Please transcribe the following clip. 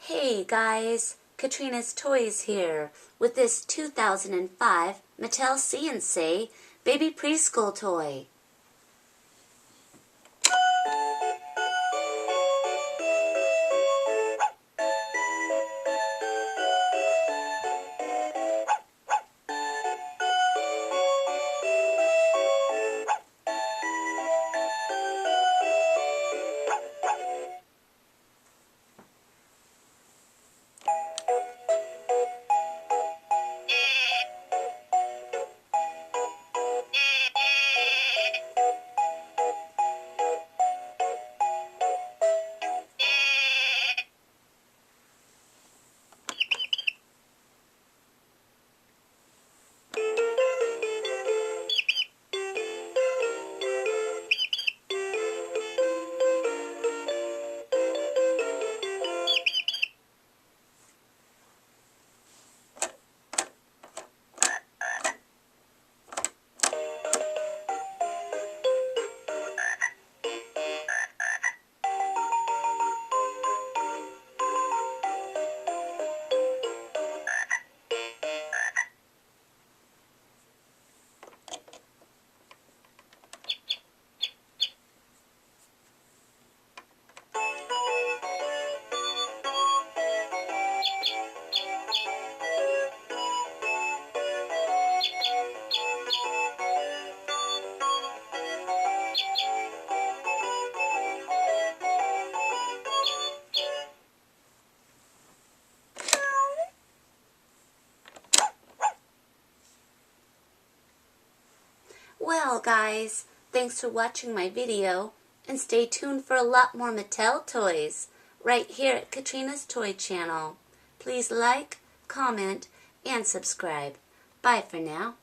Hey guys, Katrina's Toys here with this 2005 Mattel See baby preschool toy. Well guys, thanks for watching my video, and stay tuned for a lot more Mattel toys right here at Katrina's Toy Channel. Please like, comment, and subscribe. Bye for now.